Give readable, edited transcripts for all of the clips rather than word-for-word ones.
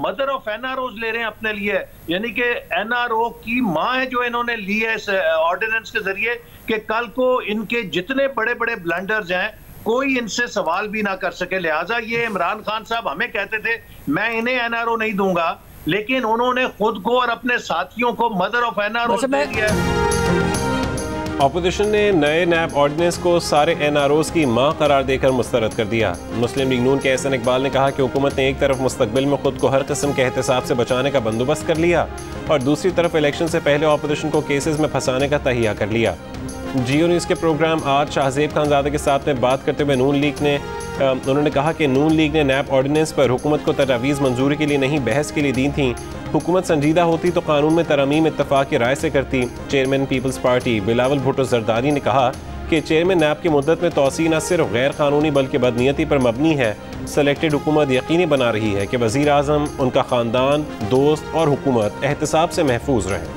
Mother of एनआरओज ले रहे हैं अपने लिए, यानी कि एनआरओ की मां है जो इन्होंने ली है इस ऑर्डिनेंस के जरिए कि कल को इनके जितने बड़े बड़े ब्लंडर्स हैं कोई इनसे सवाल भी ना कर सके। लिहाजा ये इमरान खान साहब हमें कहते थे मैं इन्हें एनआरओ नहीं दूंगा, लेकिन उन्होंने खुद को और अपने साथियों को मदर ऑफ एनआरओ दे दिया है। ऑपोजिशन ने नए नैब ऑर्डिनेंस को सारे एनआरओज की मां करार देकर मुस्तरद कर दिया। मुस्लिम लीग नून के एहसन इकबाल ने कहा कि हुकूमत ने एक तरफ मुस्तकबिल में खुद को हर किस्म के एहतसाब से बचाने का बंदोबस्त कर लिया और दूसरी तरफ इलेक्शन से पहले ऑपोजिशन को केसेस में फंसाने का तहिया कर लिया। जियो न्यूज़ के प्रोग्राम आज शाहजेब खानजादे के साथ में बात करते हुए उन्होंने कहा कि नून लीग ने नैब ऑर्डिनेंस पर हुकूमत को तजावीज़ मंजूरी के लिए नहीं बहस के लिए दी थी। हुकूमत संजीदा होती तो कानून में तरमीम इत्तफाक की राय से करती। चेयरमैन पीपल्स पार्टी बिलावल भुट्टो जरदारी ने कहा कि चेयरमैन नैब की मुद्दत में तोसी न सिर्फ गैर कानूनी बल्कि बदनीयती पर मबनी है। सेलेक्टेड हुकूमत यकीनी बना रही है कि वज़ीर आज़म, उनका ख़ानदान, दोस्त और हुकूमत एहतसाब से महफूज रहें।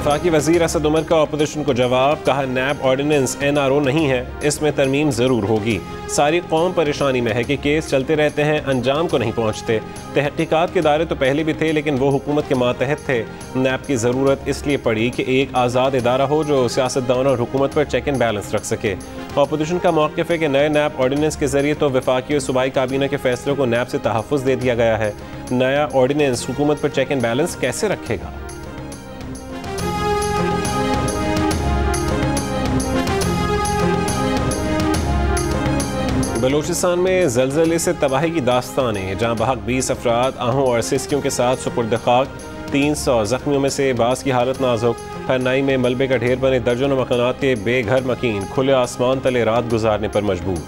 वफाकी वज़ीर असद उमर का ऑपोजिशन को जवाब, कहा नैब ऑर्डिनेंस एनआरओ नहीं है, इसमें तरमीम ज़रूर होगी। सारी कौम परेशानी में है कि केस चलते रहते हैं, अंजाम को नहीं पहुँचते। तहकीकात के दायरे तो पहले भी थे लेकिन वो हुकूमत के मातहत थे। नैब की ज़रूरत इसलिए पड़ी कि एक आज़ाद इदारा हो जो सियासतदान और हुकूमत पर चेक एंड बैलेंस रख सके। ऑपोजिशन का मौक़िफ़ है कि नए नैब ऑर्डिनेंस के ज़रिए तो वफाकी और सूबाई काबीना के फैसलों को नैब से तहफ़्फ़ुज़ दे दिया गया है। नया ऑर्डिनेंस हुकूमत पर चेक एंड बैलेंस कैसे रखेगा? बलूचिस्तान में ज़लज़ले से तबाही की दास्तानें, जहाँ बहक 20 अफराद आहों और सिस्कियों के साथ सुपुर्द खाक। 300 ज़ख्मियों में से बास की हालत नाजुक। हरनाई में मलबे का ढेर बने दर्जनों मकानात के बेघर मकीन खुले आसमान तले रात गुजारने पर मजबूर।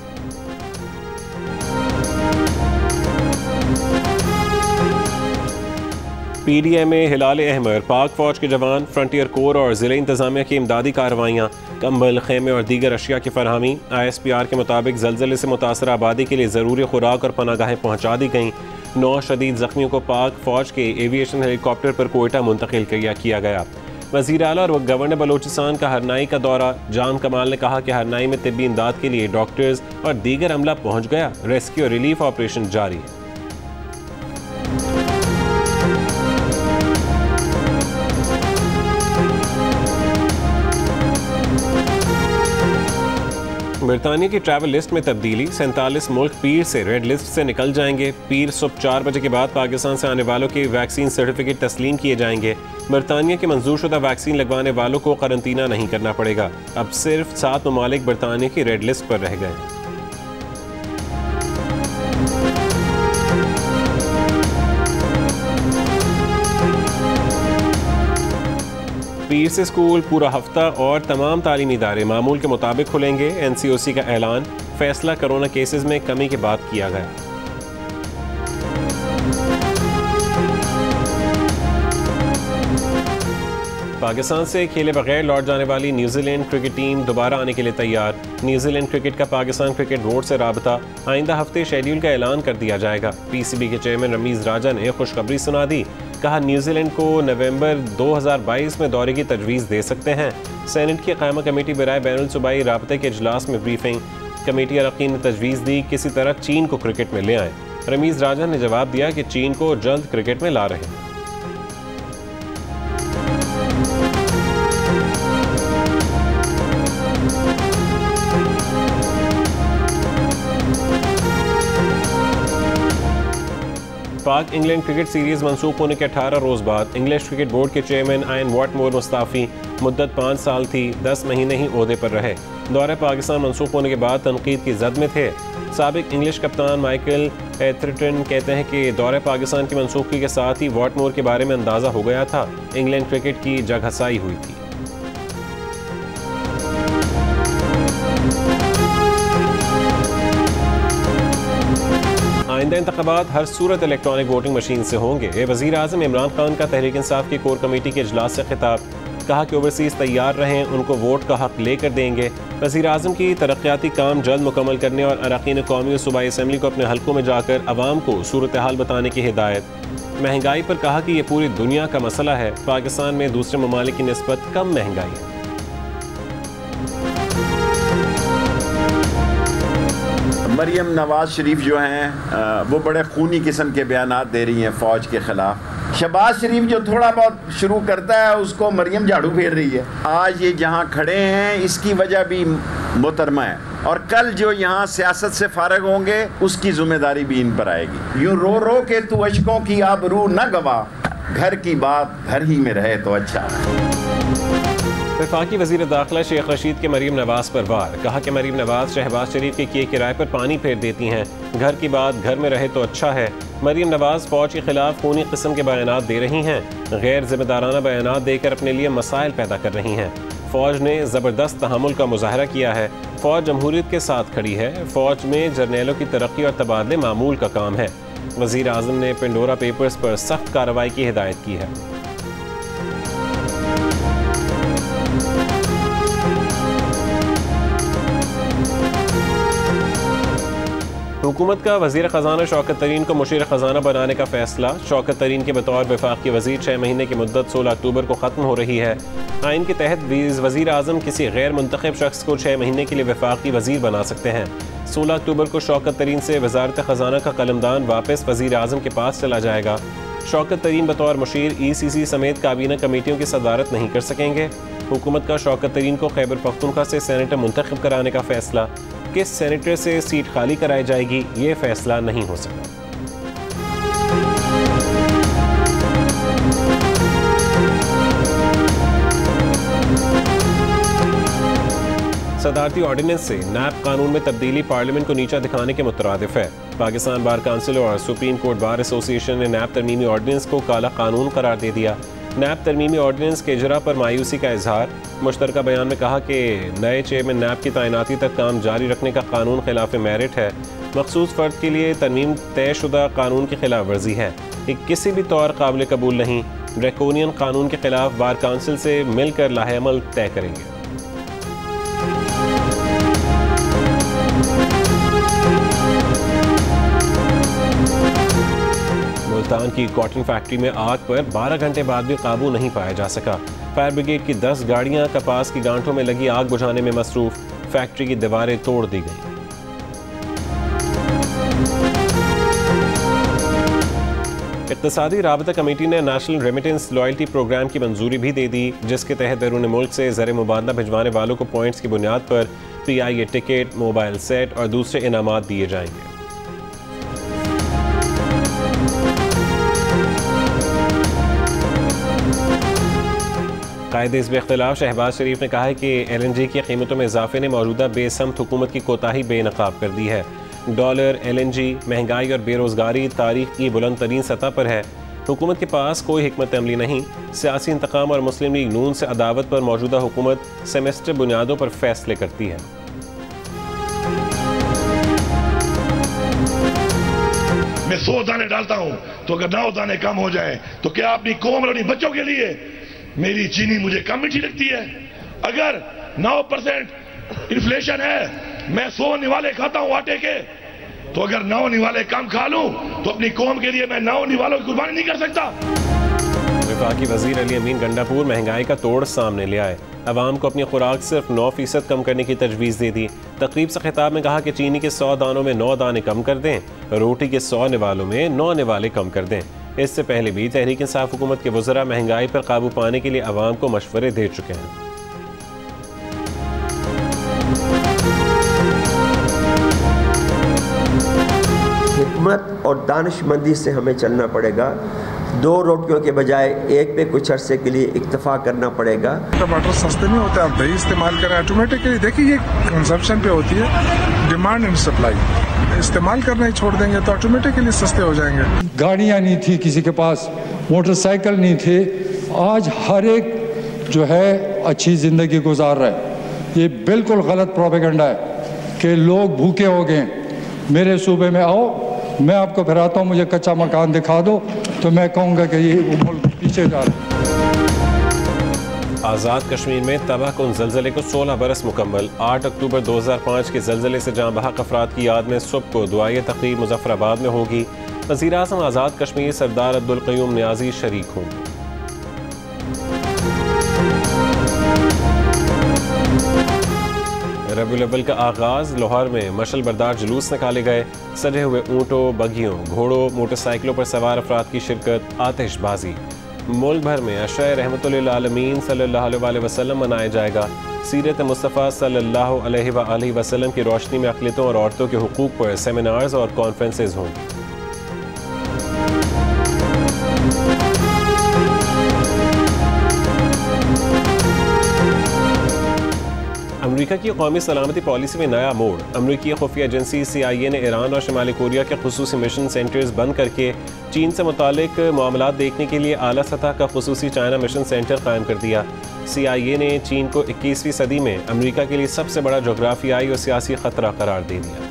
PDM में हिलाल अहमर, पाक फौज के जवान, फ्रंटियर कोर और ज़िले इंतज़ामिया की इमदादी कार्रवाइयाँ, कंबल, खेमे और दीगर अशिया की फरहमी। ISPR के मुताबिक ज़लज़ले से मुतासर आबादी के लिए ज़रूरी खुराक और पनागाहें पहुँचा दी गईं। 9 शदीद ज़ख्मियों को पाक फौज के एविएशन हेलीकॉप्टर पर कोयटा मुंतकिल किया गया। वज़ीर आला और गवर्नर बलूचिस्तान का हरनाई का दौरा। जाम कमाल ने कहा कि हरनाई में तिब्बी इमदाद के लिए डॉक्टर्स और दीगर अमला पहुँच गया। रेस्क्यू और रिलीफ ऑपरेशन जारी है। बरतानिया की ट्रैवल लिस्ट में तब्दीली। 47 मुल्क पीर से रेड लिस्ट से निकल जाएंगे। पीर सुबह 4 बजे के बाद पाकिस्तान से आने वालों के वैक्सीन सर्टिफिकेट तस्लीम किए जाएंगे। बरतानिया के मंजूर शुदा वैक्सीन लगवाने वालों को करंतना नहीं करना पड़ेगा। अब सिर्फ 7 ममालिक बरतानिया की रेड लिस्ट पर रह गए। पीर से स्कूल पूरा हफ्ता और तमाम तालीमी इदारे मामूल के मुताबिक खुलेंगे। NCOC का ऐलान। फैसला कोरोना केसेस में कमी के बाद किया गया। पाकिस्तान से खेले बगैर लौट जाने वाली न्यूजीलैंड क्रिकेट टीम दोबारा आने के लिए तैयार। न्यूजीलैंड क्रिकेट का पाकिस्तान क्रिकेट बोर्ड से राबता। आइंदा हफ्ते शेड्यूल का ऐलान कर दिया जाएगा। PCB के चेयरमैन रमीज़ राजा ने खुशखबरी सुना दी। कहा नयूजीलैंड को नवंबर 2022 में दौरे की तजवीज़ दे सकते हैं। सेनेट की कायमा कमेटी बराए बैनुल सूबाई राबते के इजलास में ब्रीफिंग। कमेटी अरकान ने तजवीज़ दी किसी तरह चीन को क्रिकेट में ले आए। रमीज़ राजा ने जवाब दिया कि चीन को जल्द क्रिकेट में ला रहे हैं। पाक इंग्लैंड क्रिकेट सीरीज मंसूख होने के 18 रोज़ बाद इंग्लिश क्रिकेट बोर्ड के चेयरमैन आयन वॉटमोर मुस्ताफ़ी। मुद्दत 5 साल थी, 10 महीने ही ओहदे पर रहे। दौरे पाकिस्तान मंसूख होने के बाद तनकीद की जद में थे। साबिक इंग्लिश कप्तान माइकल एथरटन कहते हैं कि दौरे पाकिस्तान की मनसूखी के साथ ही वॉटमोर के बारे में अंदाज़ा हो गया था। इंग्लैंड क्रिकेट की जगहसाई हुई थी। आइंदा इंतखाबात हर सूरत इलेक्ट्रॉनिक वोटिंग मशीन से होंगे। वज़ीर आज़म इमरान खान का तहरीक इंसाफ की कोर कमेटी के इजलास से खिताब। कहा कि ओवरसीज़ तैयार रहें, उनको वोट का हक लेकर देंगे। वज़ीर-ए-आज़म की तरक्याती काम जल्द मुकम्मल करने और अरकान कौमी और सूबाई असम्बली को अपने हल्कों में जाकर अवाम को सूरत हाल बताने की हिदायत। महंगाई पर कहा कि यह पूरी दुनिया का मसला है, पाकिस्तान में दूसरे ममालिक की निस्बत कम महंगाई है। मरियम नवाज शरीफ जो हैं वो बड़े खूनी किस्म के बयानात दे रही हैं फ़ौज के ख़िलाफ़। शहबाज शरीफ जो थोड़ा बहुत शुरू करता है उसको मरियम झाड़ू फेर रही है। आज ये जहाँ खड़े हैं इसकी वजह भी मोहतरमा है, और कल जो यहाँ सियासत से फारग होंगे उसकी जिम्मेदारी भी इन पर आएगी। यूँ रो रो के तू अशकों की आबरू न गवा, घर की बात घर ही में रहे तो अच्छा। वफाकी वज़ीर दाखिला शेख रशीद के मरीम नवाज पर वार। कहा कि मरीम नवाज शहबाज शरीफ के किए किराए पर पानी फेर देती हैं, घर की बात घर में रहे तो अच्छा है। मरीम नवाज फ़ौज के खिलाफ खूनी किस्म के बयानात दे रही हैं, गैर जिम्मेदाराना बयानात देकर अपने लिए मसाइल पैदा कर रही हैं। फ़ौज ने ज़बरदस्त तहम्मुल का मुजाहरा किया है, फ़ौज जमहूरियत के साथ खड़ी है। फ़ौज में जर्नेलों की तरक्की और तबादले मामूल का काम है। वज़ीर आज़म ने पेंडोरा पेपर्स पर सख्त कार्रवाई की हिदायत की है। हुकूमत का वज़ीर ख़जाना शौकत तरीन को मुशीर ख़जाना बनाने का फ़ैसला। शौकत तरीन के बतौर वफाकी वज़ीर 6 महीने की मुद्दत 16 अक्टूबर को ख़त्म हो रही है। आइन के तहत वज़ीर आज़म किसी गैर मुंतखब शख्स को 6 महीने के लिए वफाकी वज़ीर बना सकते हैं। 16 अक्टूबर को शौकत तरीन से वज़ारत ख़जाना का कलमदान वापस वज़ीर आज़म के पास चला जाएगा। शौकत तरीन बतौर मुशीर ECC समेत काबीना कमेटियों की सदारत नहीं कर सकेंगे। हुकूमत का शौकत तरीन को खैबर पख्तूनख्वा से सेनेटर मुंतखब कराने का फ़ैसला। किस सेनेटर से सीट खाली कराई जाएगी ये फैसला नहीं हो सका। सदारती ऑर्डिनेंस से नैब कानून में तब्दीली पार्लियामेंट को नीचा दिखाने के मुतरादिफ है। पाकिस्तान बार काउंसिल और सुप्रीम कोर्ट बार एसोसिएशन ने नैब तरमीमी ऑर्डिनेंस को काला कानून करार दे दिया। नैब तरमीमी ऑर्डिनेंस के इजरा पर मायूसी का इजहार। मुश्तरका बयान में कहा कि नए चेयरमैन नैब की तैनाती तक काम जारी रखने का कानून खिलाफ मेरिट है। मखसूस फ़र्द के लिए तरमीम तयशुदा कानून की खिलाफ वर्जी है। ये किसी भी तौर काबिल कबूल नहीं। ड्रैकोनियन कानून के खिलाफ बार काउंसिल से मिलकर लाहेअमल तय करेंगे। मुल्तान की कॉटन फैक्ट्री में आग पर 12 घंटे बाद भी काबू नहीं पाया जा सका। फायर ब्रिगेड की 10 गाड़ियां कपास की गांठों में लगी आग बुझाने में मसरूफ। फैक्ट्री की दीवारें तोड़ दी गई। इक़्तिसादी राबता कमेटी ने नेशनल रेमिटेंस लॉयल्टी प्रोग्राम की मंजूरी भी दे दी, जिसके तहत बैरून मुल्क से ज़र मुबादला भिजवाने वालों को पॉइंट्स की बुनियाद पर PIA टिकट, मोबाइल सेट और दूसरे इनामात दिए जाएंगे। कायदे हिज़्ब इख्तिलाफ शहबाज शरीफ ने कहा है कि LNG की कीमतों में इजाफे ने मौजूदा बेसमत हुकूमत की कोताही बेनकाब कर दी है। डॉलर, LNG, महंगाई और बेरोज़गारी तारीख की बुलंद तरीन सतह पर है। हुकूमत के पास कोई हिकमत अमली नहीं। सियासी इंतकाम और मुस्लिम लीग नून से अदावत पर मौजूदा हुकूमत सेमेस्टर बुनियादों पर फैसले करती है। मैं 100 दाने डालता हूं तो अगर 9 दाने कम हो जाए तो क्या अपनी कौम और अपनी बच्चों के लिए मेरी चीनी मुझे कम मीठी लगती है? अगर 9% इन्फ्लेशन है, मैं 100 निवाले खाता हूं आटे के, तो अगर 9 निवाले कम खा लूं तो अपनी कौम के लिए मैं 9 निवालों की कुर्बानी नहीं कर सकता। वफाकी वजीर अली अमीन गंडापुर महंगाई का तोड़ सामने ले आए। अवाम को अपनी खुराक सिर्फ 9% कम करने की तजवीज़ दे दी। तकरीब से खिताब में कहा कि चीनी के 100 दानों में 9 दाने कम कर दें, रोटी के 100 निवालों में 9 निवाले कम कर दें। इससे पहले भी तहरीक इंसाफ हुकूमत के वज़रा महंगाई पर काबू पाने के लिए अवाम को मशवरे दे चुके हैं। हिकमत और दानिशमंदी से हमें चलना पड़ेगा। 2 रोटियों के बजाय एक पे कुछ अरसे के लिए इक्तफा करना पड़ेगा। टमाटर सस्ते नहीं होते, आप दही इस्तेमाल करें ऑटोमेटिकली। देखिए ये कंजप्शन पे होती है, डिमांड एंड सप्लाई। इस्तेमाल करना ही छोड़ देंगे तो ऑटोमेटिकली सस्ते हो जाएंगे। गाड़ियाँ नहीं थी किसी के पास, मोटरसाइकिल नहीं थे। आज हर एक जो है अच्छी ज़िंदगी गुजार रहा है। ये बिल्कुल गलत प्रोपेगेंडा है कि लोग भूखे हो गए। मेरे सूबे में आओ, मैं आपको फिराता हूँ, मुझे कच्चा मकान दिखा दो तो मैं कहूँगा कि ये मुल्क पीछे जा रहा है। आज़ाद कश्मीर में तबाहकुन ज़लज़ले को 16 बरस मुकम्मल। 8 अक्टूबर 2005 के ज़लज़ले से जाँ बहक अफराद की याद में सुबह को दुआए तक़रीब मुज़फ़्फ़राबाद में होगी। वज़ीर-ए-आज़म आज़ाद कश्मीर सरदार अब्दुल क़य्यूम नियाज़ी शरीक होंगे। रबीउल अव्वल का आगाज़। लाहौर में मशल बरदार जुलूस निकाले गए। सजे हुए ऊँटों, बगियों, घोड़ों, मोटरसाइकिलों पर सवार अफराद की शिरकत। आतिशबाजी। मुल्क भर में अशरा रहमतुल लिल आलमीन सल्लल्लाहु अलैहि वसल्लम मनाया जाएगा। सीरत मुस्तफ़ा सल्लल्लाहु अलैहि वसल्लम की रोशनी में अक़लियतों और औरतों के हुकूक़ पर सेमिनार्स और कॉन्फ्रेंसेज होंगी। अमरीका की कौमी सलामती पॉलिसी में नया मोड़। अमरीकी खुफिया एजेंसी CIA ने ईरान और शुमाली कोरिया के खुसूसी मिशन सेंटर्स बंद करके चीन से मुतालिक मामलात देखने के लिए आला सतह का खुसूसी चाइना मिशन सेंटर कायम कर दिया। CIA ने चीन को 21वीं सदी में अमरीका के लिए सबसे बड़ा जोग्राफियाई और सियासी खतरा करार दे दिया।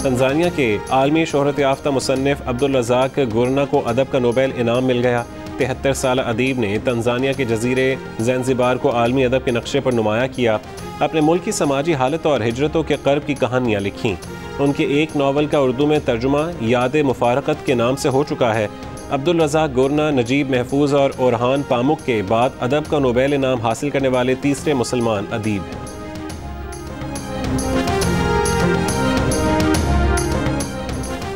तंजानिया के आलमी शोहरत याफ्ता मुसन्निफ अब्दुल रज़ाक गुरना को अदब का नोबेल इनाम मिल गया। 73 साल अदीब ने तंजानिया के जजीरे ज़ैंज़िबार को आलमी अदब के नक्शे पर नुमाया किया। अपने मुल्क की समाजी हालत और हिजरतों के कर्ब की कहानियाँ लिखीं। उनके एक नावल का उर्दू में तर्जुमा याद मुफारकत के नाम से हो चुका है। अब्दुल रज़ाक गुरना नजीब महफूज और ओरहान पामुक के बाद अदब का नोबेल इनाम हासिल करने वाले तीसरे मुसलमान अदीब हैं।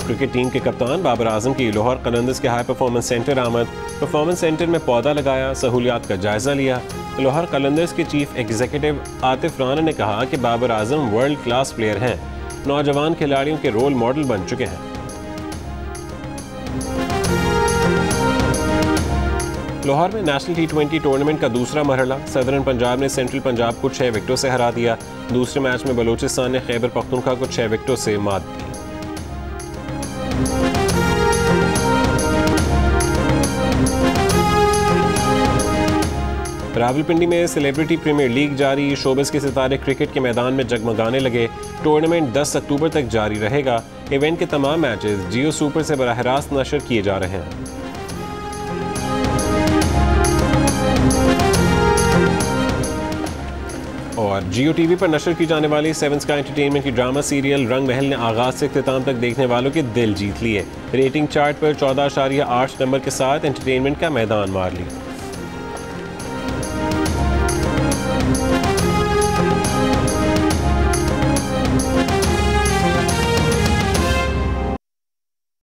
क्रिकेट टीम के कप्तान बाबर आजम की लाहौर कलंदर्स के हाई परफॉर्मेंस सेंटर आमद। परफॉर्मेंस सेंटर में पौधा लगाया, सहूलियात का जायजा लिया। लाहौर कलंदर्स के चीफ एग्जीक्यूटिव आतिफ राना ने कहा कि Babar Azam world class player हैं, नौजवान खिलाड़ियों के रोल मॉडल बन चुके हैं। लाहौर में नेशनल T20 टूर्नामेंट का दूसरा मरहला। सदरन पंजाब ने सेंट्रल पंजाब को 6 विकेटों से हरा दिया। दूसरे मैच में बलोचिस्तान ने खैबर पख्तूनख्वा को 6 विकेटों से मात दी। रावलपिंडी में सेलिब्रिटी प्रीमियर लीग जारी। शोबिस के सितारे क्रिकेट के मैदान में जगमगाने लगे। टूर्नामेंट 10 अक्टूबर तक जारी रहेगा। इवेंट के तमाम मैचेस जियो सुपर से बराह रास्त नशर किए जा रहे हैं। और जियो टीवी पर नशर की जाने वाली 7 स्काई एंटरटेनमेंट की ड्रामा सीरियल रंग महल ने आगाज से इख्तिताम तक देखने वालों के दिल जीत लिए। रेटिंग चार्ट पर 14.8 नंबर के साथ एंटरटेनमेंट का मैदान मार लिया।